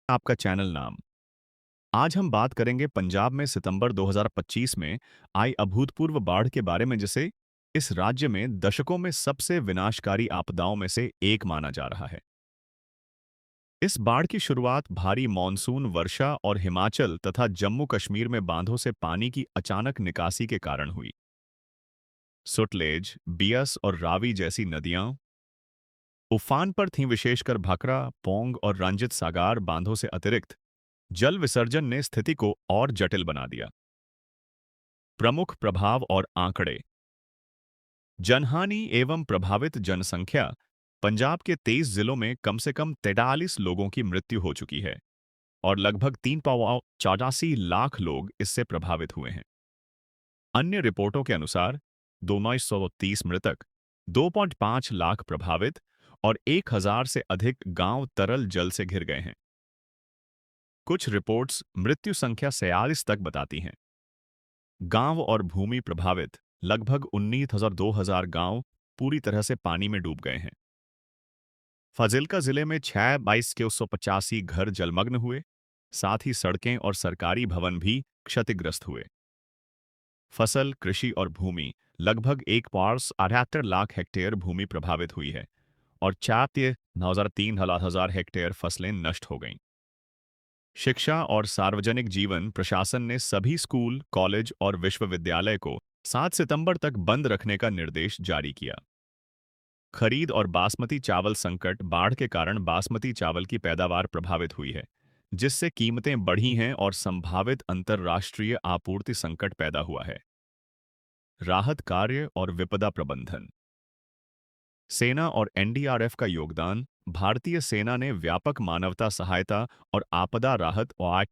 आपका चैनल नाम। आज हम बात करेंगे पंजाब में सितंबर 2025 में आई अभूतपूर्व बाढ़ के बारे में, जिसे इस राज्य में दशकों में सबसे विनाशकारी आपदाओं में से एक माना जा रहा है। इस बाढ़ की शुरुआत भारी मानसून वर्षा और हिमाचल तथा जम्मू कश्मीर में बांधों से पानी की अचानक निकासी के कारण हुई। सुटलेज, बियास और रावी जैसी नदियां उफान पर थीं। विशेषकर भाखड़ा, पौंग और रंजित सागर बांधों से अतिरिक्त जल विसर्जन ने स्थिति को और जटिल बना दिया। प्रमुख प्रभाव और आंकड़े। जनहानि एवं प्रभावित जनसंख्या। पंजाब के 23 जिलों में कम से कम 43 लोगों की मृत्यु हो चुकी है और लगभग 3,84 लाख लोग इससे प्रभावित हुए हैं। अन्य रिपोर्टों के अनुसार 2,930 मृतक, 2.5 लाख प्रभावित और 1,000 से अधिक गांव तरल जल से घिर गए हैं। कुछ रिपोर्ट्स मृत्यु संख्या 46 तक बताती हैं। गांव और भूमि प्रभावित। लगभग 19,000 गांव पूरी तरह से पानी में डूब गए हैं। फाजिल्का जिले में 6,22,185 घर जलमग्न हुए। साथ ही सड़कें और सरकारी भवन भी क्षतिग्रस्त हुए। फसल, कृषि और भूमि। लगभग 1,78 लाख हेक्टेयर भूमि प्रभावित हुई है और 4,03,000 हेक्टेयर फसलें नष्ट हो गईं। शिक्षा और सार्वजनिक जीवन प्रशासन ने सभी स्कूल, कॉलेज और विश्वविद्यालय को 7 सितंबर तक बंद रखने का निर्देश जारी किया। खरीद और बासमती चावल संकट। बाढ़ के कारण बासमती चावल की पैदावार प्रभावित हुई है, जिससे कीमतें बढ़ी हैं और संभावित अंतर्राष्ट्रीय आपूर्ति संकट पैदा हुआ है। राहत कार्य और विपदा प्रबंधन। सेना और एनडीआरएफ का योगदान। भारतीय सेना ने व्यापक मानवता सहायता और आपदा राहत और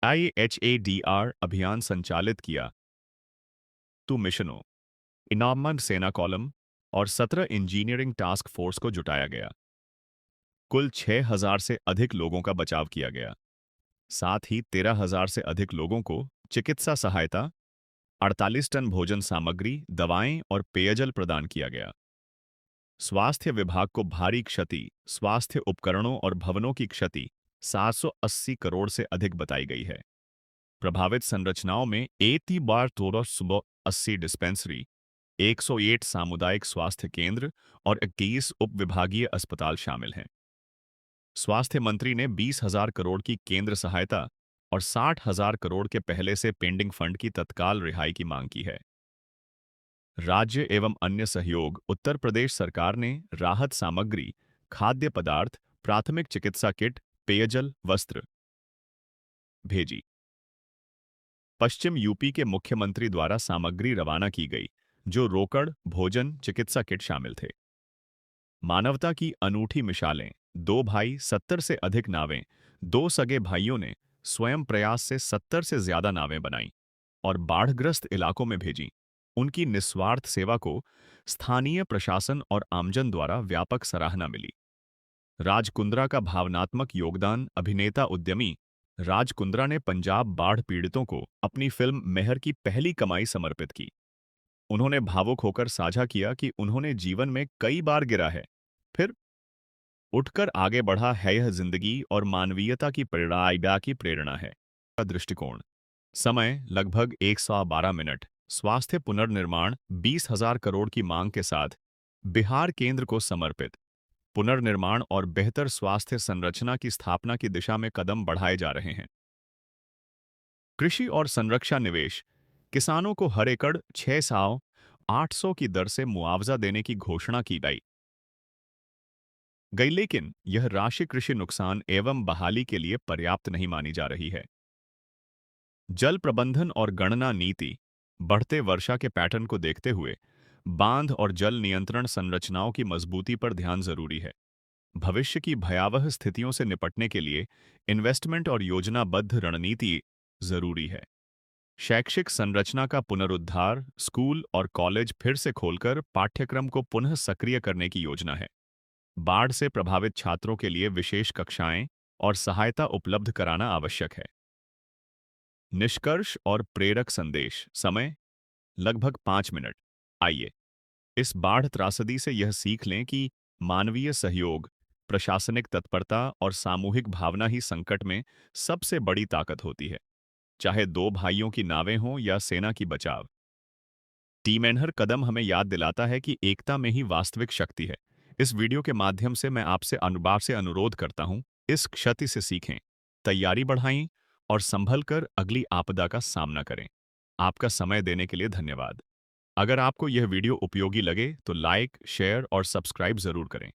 IHADR अभियान संचालित किया। टू मिशनों, इनामन सेना कॉलम और 17 इंजीनियरिंग टास्क फोर्स को जुटाया गया। कुल 6,000 से अधिक लोगों का बचाव किया गया। साथ ही 13,000 से अधिक लोगों को चिकित्सा सहायता, 48 टन भोजन सामग्री, दवाएं और पेयजल प्रदान किया गया। स्वास्थ्य विभाग को भारी क्षति। स्वास्थ्य उपकरणों और भवनों की क्षति 780 करोड़ से अधिक बताई गई है। प्रभावित संरचनाओं में 80 बार तोरह सुबह 80 डिस्पेंसरी, 108 सामुदायिक स्वास्थ्य केंद्र और 21 उप विभागीय अस्पताल शामिल हैं। स्वास्थ्य मंत्री ने 20,000 करोड़ की केंद्र सहायता और 60,000 करोड़ के पहले से पेंडिंग फंड की तत्काल रिहाई की मांग की है। राज्य एवं अन्य सहयोग। उत्तर प्रदेश सरकार ने राहत सामग्री, खाद्य पदार्थ, प्राथमिक चिकित्सा किट, पेयजल, वस्त्र भेजी। पश्चिम यूपी के मुख्यमंत्री द्वारा सामग्री रवाना की गई, जो रोकड़, भोजन, चिकित्सा किट शामिल थे। मानवता की अनूठी मिसालें। दो भाई, 70 से अधिक नावें। दो सगे भाइयों ने स्वयं प्रयास से 70 से ज्यादा नावें बनाई और बाढ़ग्रस्त इलाकों में भेजी। उनकी निस्वार्थ सेवा को स्थानीय प्रशासन और आमजन द्वारा व्यापक सराहना मिली। राज कुंद्रा का भावनात्मक योगदान। अभिनेता उद्यमी राज कुंद्रा ने पंजाब बाढ़ पीड़ितों को अपनी फिल्म मेहर की पहली कमाई समर्पित की। उन्होंने भावुक होकर साझा किया कि उन्होंने जीवन में कई बार गिरा है, फिर उठकर आगे बढ़ा है। यह जिंदगी और मानवीयता की प्रेरणा है। का दृष्टिकोण। समय लगभग 112 मिनट। स्वास्थ्य पुनर्निर्माण। 20,000 करोड़ की मांग के साथ बिहार केंद्र को समर्पित। पुनर्निर्माण और बेहतर स्वास्थ्य संरचना की स्थापना की दिशा में कदम बढ़ाए जा रहे हैं। कृषि और संरक्षा निवेश। किसानों को हर एकड़ 6,800 की दर से मुआवजा देने की घोषणा की गई, लेकिन यह राशि कृषि नुकसान एवं बहाली के लिए पर्याप्त नहीं मानी जा रही है। जल प्रबंधन और गणना नीति। बढ़ते वर्षा के पैटर्न को देखते हुए बांध और जल नियंत्रण संरचनाओं की मजबूती पर ध्यान जरूरी है। भविष्य की भयावह स्थितियों से निपटने के लिए इन्वेस्टमेंट और योजनाबद्ध रणनीति जरूरी है। शैक्षिक संरचना का पुनरुद्धार। स्कूल और कॉलेज फिर से खोलकर पाठ्यक्रम को पुनः सक्रिय करने की योजना है। बाढ़ से प्रभावित छात्रों के लिए विशेष कक्षाएं और सहायता उपलब्ध कराना आवश्यक है। निष्कर्ष और प्रेरक संदेश। समय लगभग 5 मिनट। आइए इस बाढ़ त्रासदी से यह सीख लें कि मानवीय सहयोग, प्रशासनिक तत्परता और सामूहिक भावना ही संकट में सबसे बड़ी ताकत होती है, चाहे दो भाइयों की नावें हों या सेना की बचाव। टीम एनहर कदम हमें याद दिलाता है कि एकता में ही वास्तविक शक्ति है। इस वीडियो के माध्यम से मैं आपसे अनुरोध करता हूं, इस क्षति से सीखें, तैयारी बढ़ाएं और संभल कर अगली आपदा का सामना करें। आपका समय देने के लिए धन्यवाद। अगर आपको यह वीडियो उपयोगी लगे तो लाइक, शेयर और सब्सक्राइब जरूर करें।